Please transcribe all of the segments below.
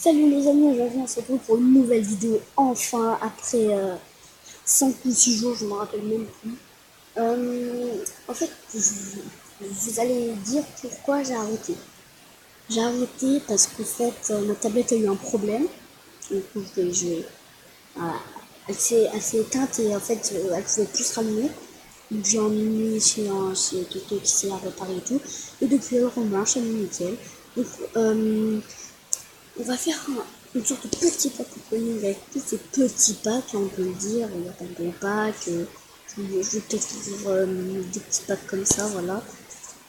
Salut les amis, aujourd'hui on se retrouve pour une nouvelle vidéo, enfin, après 5 ou 6 jours, je me rappelle même plus. En fait, vous allez dire pourquoi j'ai arrêté. J'ai arrêté parce qu'en fait, ma tablette a eu un problème. Du coup, voilà, elle s'est éteinte et en fait, elle pouvait plus se rallumer. Donc j'ai emmené chez quelqu'un qui sait la réparer et tout. Et depuis alors, on marche, elle est nickel. Donc, on va faire une sorte de petit pack opening avec tous ces petits packs, on peut le dire. Il n'y a pas de gros packs. Je vais peut-être ouvrir des petits packs comme ça, voilà.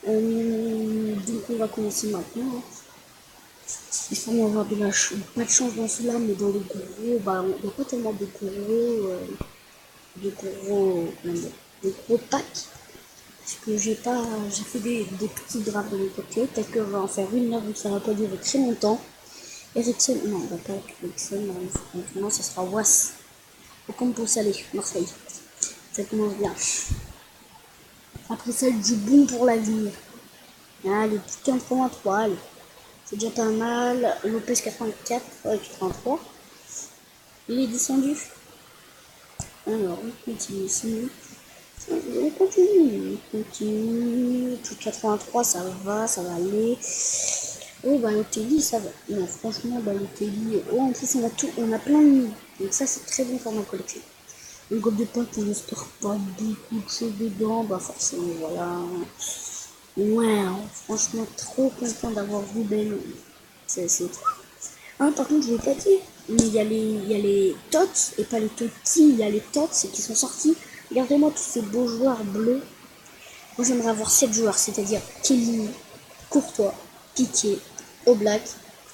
Donc on va commencer maintenant. Il faut avoir pas de chance dans cela, mais dans les gros, bah, il n'y a pas tellement de gros packs. Parce que j'ai fait des petits drafts de mon côté. Peut-être qu'on va en faire une là, donc ça va pas durer très longtemps. Ericsson, non, on va pas avec Ericsson, maintenant ça sera Was. Au Campo Salé, Marseille. Ça commence bien. Après ça, du bon pour l'avenir. Allez, petit 83, allez. C'est déjà pas mal. Lopez 84, 83. Il est descendu. Alors, on continue. On continue. Tout 83, ça va aller. Oh, Balotelli, ça va. Non, franchement, Balotelli. Oh, en plus, on a plein de nuits. Donc, ça, c'est très bon pour ma collection. Le gobe de pote, on n'espère pas beaucoup de choses dedans. Bah, forcément, voilà. Ouais, franchement, trop content d'avoir Ruben. C'est. Ah, par contre, je l'ai pas dit. Mais il y a les Tots, et pas les Totti, il y a les Tots qui sont sortis. Regardez-moi tous ces beaux joueurs bleus. Moi, j'aimerais avoir 7 joueurs, c'est-à-dire Kelly, Courtois, Piqué, Oblak,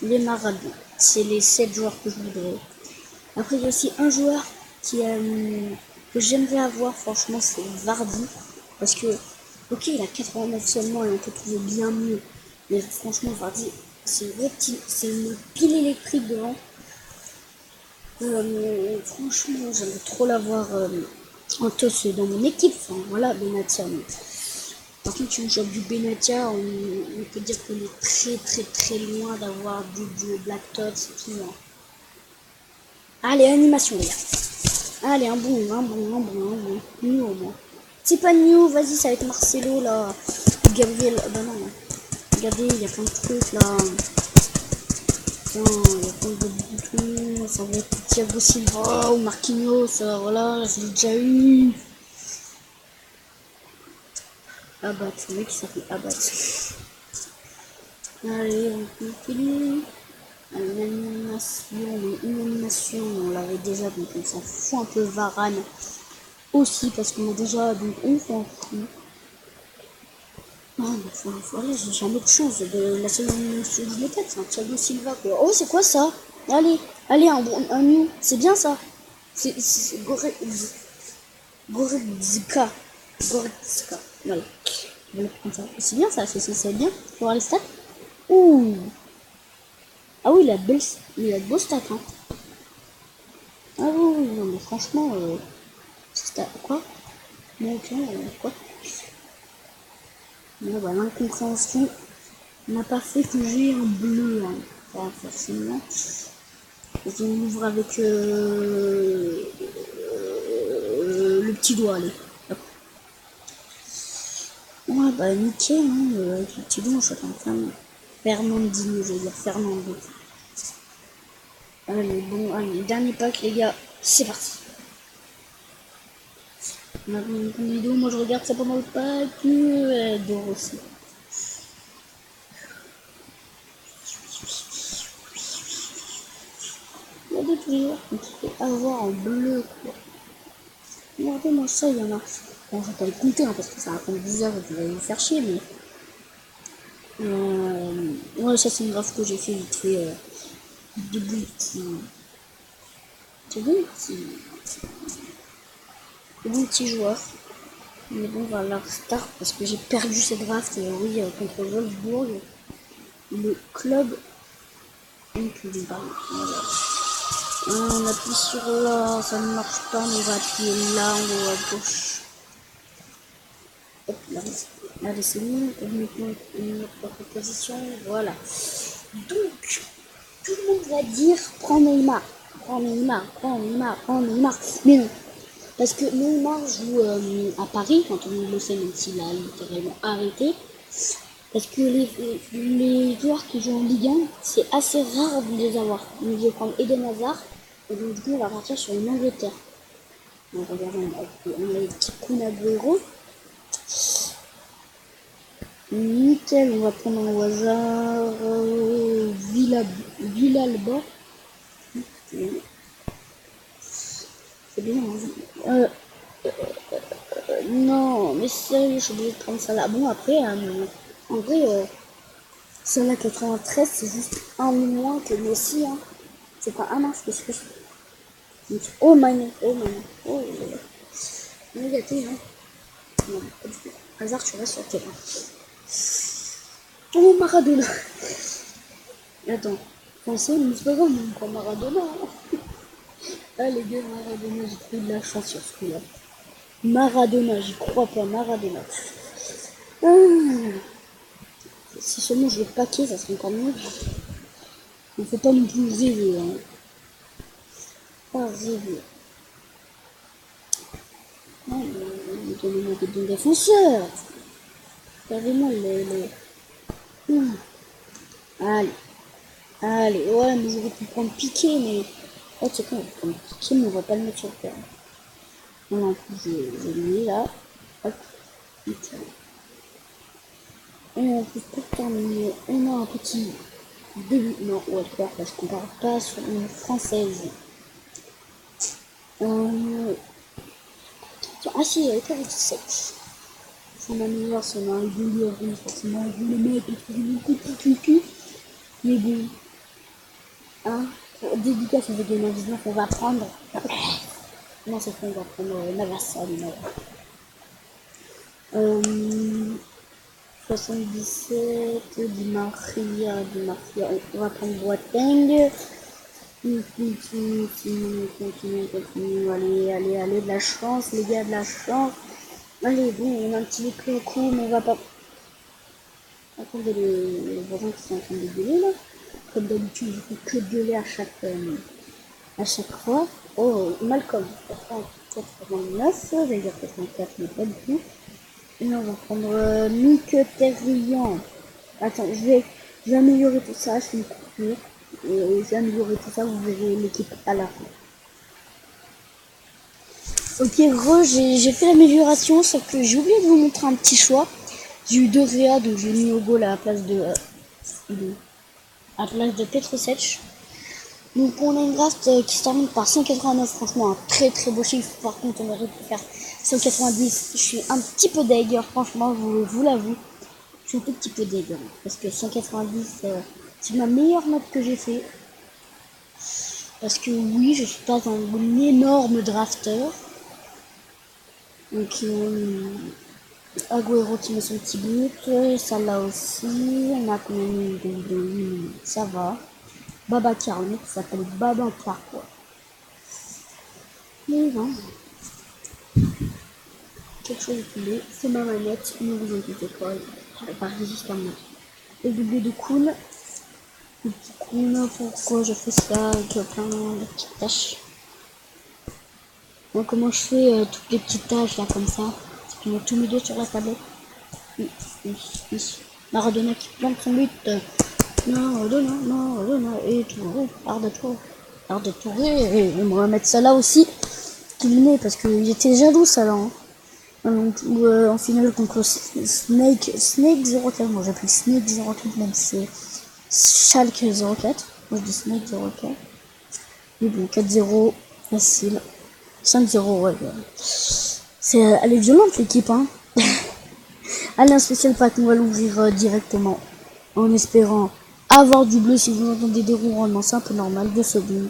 les Maradou. C'est les 7 joueurs que je voudrais. Après, il y a aussi un joueur que j'aimerais avoir, franchement, c'est Vardy. Parce que, ok, il a 89 seulement et on peut trouver bien mieux. Mais franchement, Vardy, c'est une pile électrique devant. Franchement, j'aimerais trop l'avoir en toss dans mon équipe. Enfin, voilà, Benatia. Par contre, si on joue du Benatia, on peut dire qu'on est très très très loin d'avoir du Black Tots et tout. Hein. Allez, animation, les gars. Allez, un bon. New au moins. C'est pas New, vas-y, ça va être Marcelo là. Gabriel, bah non. Regardez, il y a plein de trucs là. Putain, il y a plein de boutons. Ça va être Thiago Silva ou Marquinhos, voilà, je l'ai déjà eu. Abat, le mec qui s'appelle Abat. Allez, on continue. Une animation, on l'avait déjà, donc on s'en fout un peu. Varane aussi, parce qu'on a déjà, donc on s'en fout. Ah, voilà, j'ai jamais de chance. La seule animation que je me tête, c'est un Thiago Silva, quoi. Oh, c'est quoi ça? Allez, un new, c'est bien ça. C'est Goretzka. Goretzka, voilà. C'est bien ça, c'est bien. Faut voir les stats. Ouh. Ah oui, il a de beaux stats, hein. Ah oui, non, mais franchement, quoi? Bon, ok, quoi? Bon, bah, l'incompréhension n'a pas fait que j'ai un bleu, hein. Pas forcément. Et on ouvre avec le petit doigt, allez. Hop. Ouais, bah, nickel, hein, avec le petit doigt, on s'attend quand même. Fernandinho, je veux dire Fernando. Allez, bon, allez, dernier pack, les gars, c'est parti. On a une vidéo, moi je regarde ça pendant le pack, d'or aussi. Il y a des joueurs qu'on peut avoir en bleu, quoi. Regardez-moi ça, il y en a. Bon, je vais pas les compter, hein, parce que ça raconte 10 heures et vous allez vous faire chier, mais. Ouais, ça c'est une graphe que j'ai fait vite fait. Des bons petits. Des bons petits joueurs. Mais bon, on va la restart parce que j'ai perdu cette draft, oui, contre Wolfsburg. Le club. Voilà. On appuie sur là, ça ne marche pas, on va appuyer là en haut à gauche. Hop là. Allez, c'est bon, on met notre position, voilà. Donc, tout le monde va dire prends Neymar. Prends Neymar, prends Neymar, prends Neymar. Mais non. Parce que Neymar joue à Paris, quand on le sait, même s'il a littéralement arrêté. Parce que les joueurs qui jouent en Ligue 1, c'est assez rare de les avoir. Donc je vais prendre Eden Hazard, et donc du coup on va partir sur une Angleterre. Donc regardez, on a les petits Kun Agüero. Nickel, on va prendre au hasard Villalba. C'est bien. Hein. Non, mais sérieux, je suis obligée de prendre ça là. Bon, après, en vrai, celle-là 93, c'est juste un moins que Messi. Hein. C'est pas un masque, c'est ce que oh, Mané, oh, Mané, oh, négatif, hein. Non, pas du tout. Hasard, tu restes sur le terrain. Oh, Maradona. Attends, pensez, mais c'est pas grave, on prend Maradona. Hein. Ah, les gars, Maradona, j'ai trouvé de la chance sur ce coup-là. Maradona, j'y crois pas, Maradona. Ah. Si seulement je le paquet, ça serait encore mieux. Il ne faut pas nous plus rêver. Hein. Pas rêver. Non, mais donnez-moi des bons défenseurs. Regardez-moi les... Allez. Allez, ouais, mais j'aurais pu prendre Piqué, mais... Oh, c'est quoi, on va prendre Piqué, mais on va pas le mettre sur le terrain. Non, en plus, je l'ai là. Hop. Nickel. Et en plus, pour terminer, on a un petit début. Non, Walker, parce qu'on parle pas sur une française. Ah si, il y avait pas 27. C'est ma meilleure, c'est un gouleur, forcément, je voulais mettre une coup de cul. Mais bon. Hein, dédicace avec des 19, on va prendre. Non, c'est qu'on va prendre Navas. 77, Di Maria, on va prendre Boateng. On continue, allez, de la chance, les gars, de la chance. Allez, bon, on a un petit vécu au cou, mais on va pas... Attendez les voisins qui sont en train de gueuler, là. Comme d'habitude, je fais que gueuler à chaque fois. Oh, Malcolm, 89, j'allais dire 84, mais pas du tout. Et là, on va prendre Mkhitaryan. Attends, je vais améliorer tout ça, je fais une coupure. Et je vais améliorer tout ça, vous verrez l'équipe à la fin. Ok, j'ai fait l'amélioration, sauf que j'ai oublié de vous montrer un petit choix. J'ai eu 2 Réa, donc j'ai mis au goal à la place de Petrosec. Donc on a une draft qui se termine par 189, franchement un très très beau chiffre. Par contre on aurait pu faire 190, je suis un petit peu deg, franchement, vous l'avoue. Je suis un petit peu deg, parce que 190, c'est ma meilleure note que j'ai fait. Parce que oui, je suis pas un énorme drafter. Donc Agüero qui met son petit but, ça là aussi, on a quand même une ça va. Babacar, le mec qui s'appelle Babacar quoi. Mais non. Quelque chose de poulet, c'est ma manette, ne vous inquiétez pas, elle va juste à moi. Le doublé de Kun. Le petit Kun, pourquoi je fais ça avec plein de petites taches. Donc comment je fais toutes les petites taches là comme ça. Je mets tous mes deux sur la tablette. Maradona qui plante son but. Maradona, et Touré, Arda Touré, et on va mettre ça là aussi. Qu'il parce qu'il était jaloux ça là. Hein. En finale contre Snake 04, moi j'appelle Snake 04, même si c'est Schalke 04. Moi je dis Snake 04. Mais bon, 4-0, facile. 5-0, ouais. Elle est violente l'équipe, hein. Allez, un spécial pack, on va l'ouvrir directement. En espérant avoir du bleu. Si vous entendez des ronronnements, c'est un peu normal. 2 secondes.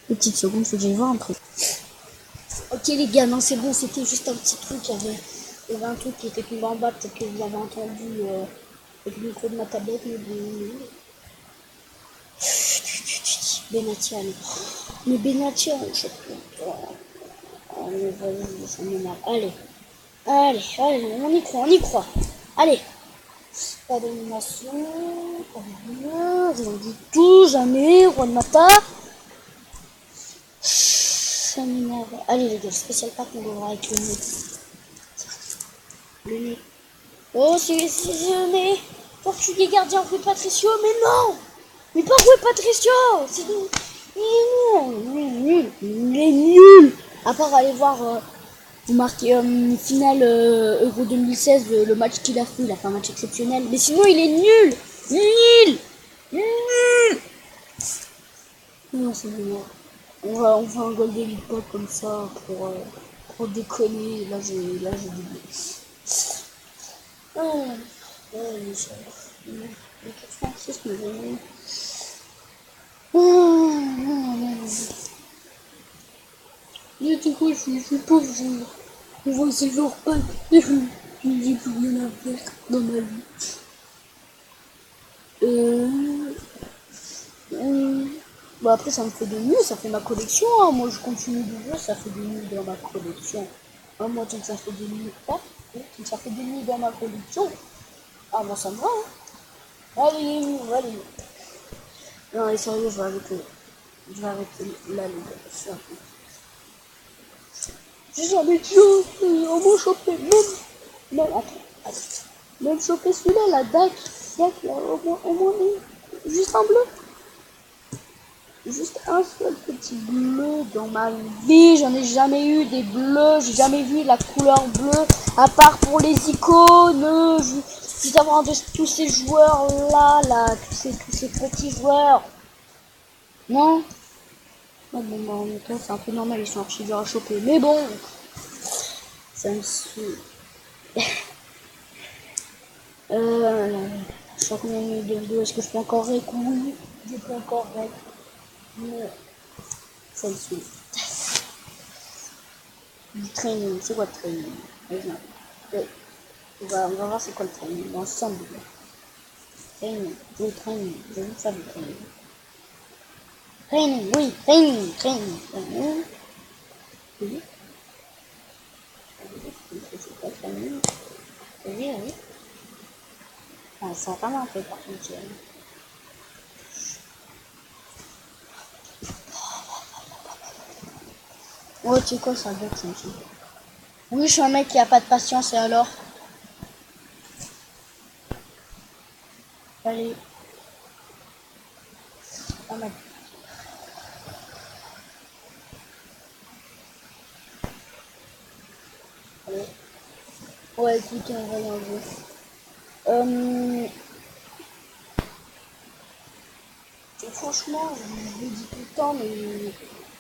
2 petites secondes, faut que j'aille voir un truc. Ok les gars, non c'est bon, c'était juste un petit truc. Il y avait un truc qui était tombé en bas, peut-être que vous avez entendu avec le micro de ma tablette, mais bon. Benatia, mais Benatia, je sais pas. Allez, vas-y, ça m'énerve. Allez, on y croit. Allez, pas d'animation. Rien du tout, jamais, Juan Mata. Ça m'énerve. Allez les gars, spécial pack, on devra avec le nez. Le nez. Oh, c'est le nez. Portugais gardien, Rui Patricio, mais non. Mais pas Rui Patricio. C'est nul. Il est nul. À part aller voir marqué finale Euro 2016, le match qu'il a fait un match exceptionnel. Mais sinon, il est nul. Nul. Non, c'est bon. On va un goal d'élite pop comme ça pour déconner. Là, j'ai oublié. Les 86 me viennent. Je dis quoi, je suis pauvre, on voit Silverpack et je me dis plus rien à faire dans ma vie. Bah après ça me fait des nuls, ça fait ma collection, hein. Moi je continue de jouer, ça fait des nuls dans ma collection. Hein, moi tant que ça fait des nuls, tant que ça fait des nuls dans ma collection, ah moi ça me va, hein. Allez, non allez sérieux, je vais arrêter là les gars, j'ai jamais joué, on m'a chopé, même, attends, même chopé celui-là, la DAC, là, au moins, juste un bleu. Juste un seul petit bleu dans ma vie, j'en ai jamais eu des bleus, j'ai jamais vu la couleur bleue, à part pour les icônes, juste avoir tous ces joueurs là, tous ces petits joueurs. Non? Bon, en même temps, c'est un peu normal, ils sont archi durs à choper, mais bon, ça me saoule. Je sais combien de vidéos, est-ce que je peux encore rec? Oui, je peux encore rec. Mais ça me saoule. Du training, c'est quoi le training? On va voir c'est quoi le training ensemble. Training, oui, training, j'ai vu ça le training. Training, oui, training. Oui. C'est quoi training? Oui. Ah, ça a vraiment fait par contre. Oh, tu sais quoi, ça bug ça aussi. Oui, je suis un mec qui a pas de patience et alors. Allez. Pas mal. Allez. Ouais, écoutez, on va y en jouer. Franchement, je le dis tout le temps, mais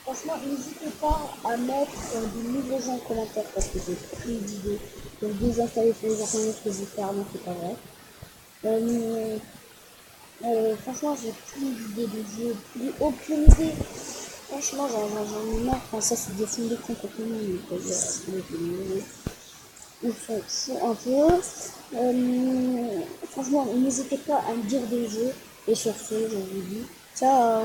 franchement, n'hésitez pas à mettre des nouveaux gens en commentaire parce que j'ai pris d'idées. Donc désinstaller sur les informations que je vais faire, non, c'est pas vrai. Franchement, j'ai plus d'idées de jeu, plus aucune idée. Franchement, j'en ai marre. Enfin, ça, c'est des fondés complètement. On s'en fout un peu. Franchement, n'hésitez pas à me dire des jeux. Et sur ce, je vous dis ciao.